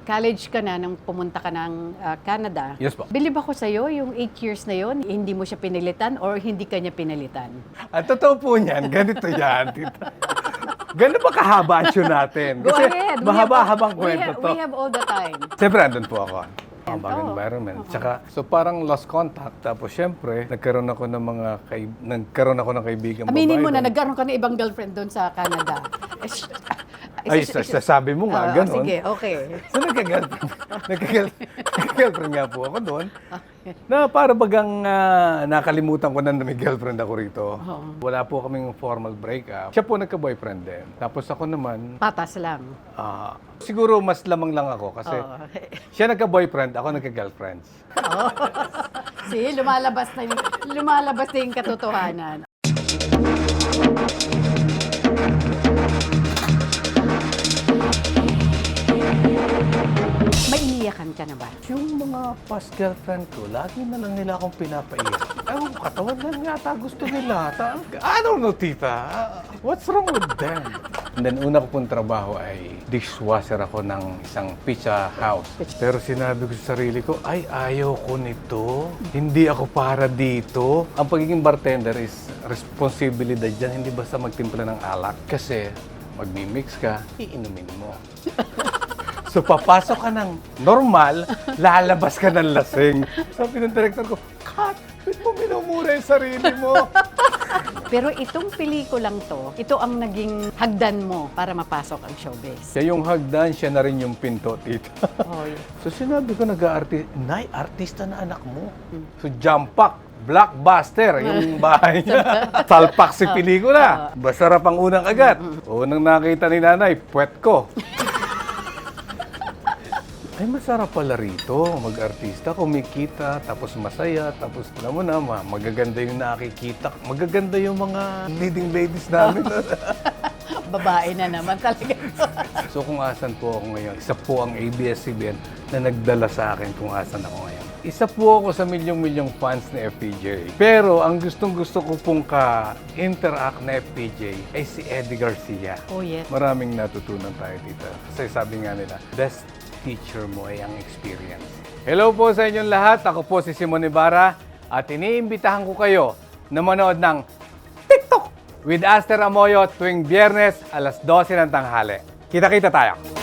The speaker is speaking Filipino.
college ka na nang pumunta ka ng Canada. Yes po. Bilib ako sa'yo, yung 8 years na yon, hindi mo siya pinilitan or hindi ka niya pinalitan? Ang totoo po niyan, ganito yan, tita. Gano'n ba kahaba ang show natin? Go ahead. Mahaba-habang kwento to. We have all the time. Siyempre, andun po ako. Ang Oo. environment. Tsaka, so parang lost contact. Tapos syempre, nagkaroon ako ng kaibigan Aminin mo na doon. nagkaroon ka ng ibang girlfriend doon sa Canada. Ay, sasabi mo nga, gano'n. Sige, okay. So nagka-girlfriend nga po ako doon. Na para bagang nakalimutan ko na may girlfriend ako rito. Wala po kaming formal breakup. Siya po nagka-boyfriend din. Tapos ako naman, Patas lang. siguro mas lamang lang ako kasi siya nagka-boyfriend, ako nagka-girlfriends. See, lumalabas na yung katotohanan. May iniyakan ka na ba? Yung mga past girlfriend ko, lagi na lang nila akong pinapaiyak. Ewan ko, katawan lang yata gusto nila. I don't know, tita. What's wrong with them? And then, una ko pong trabaho ay dishwasher ako ng isang pizza house. Pero sinabi ko sa sarili ko, ay, ayaw ko nito. Hindi ako para dito. Ang pagiging bartender is responsibilidad dyan, hindi basta magtimpla ng alak. Kasi, magmi-mix ka, iinumin mo. So, papasok ka ng normal, lalabas ka ng lasing. Sabi ng director ko, Kat, ba't mo minumura yung sarili mo? Pero itong pelikulang to, ito ang naging hagdan mo para mapasok ang showbiz. Siya yung hagdan, siya na rin yung pinto, tita. Oy. So, sinabi ko, Nay, artista na anak mo. So, jump pack, blockbuster, yung bahay niya. Salpak si pelikula. Masarap ang unang agad. Unang nakita ni nanay, puwet ko. Ay, masarap pala rito, mag-artista, kumikita, tapos masaya, tapos alam mo na, magaganda yung nakikita, magaganda yung mga leading ladies namin. Babae na naman talaga. So kung asan po ako ngayon, isa po ang ABS-CBN na nagdala sa akin kung asan ako ngayon. Isa po ako sa milyong-milyong fans ni FPJ. Pero ang gustong-gusto ko pong ka-interact na FPJ ay si Eddie Garcia. Oh, yes. Maraming natutunan tayo dito. Kasi sabi nga nila, best teacher mo ay ang experience. Hello po sa inyong lahat. Ako po si Simon Ibarra at iniimbitahan ko kayo na manood ng TikTok with Aster Amoyo tuwing Biyernes alas 12 ng tanghali. Kita-kita tayo!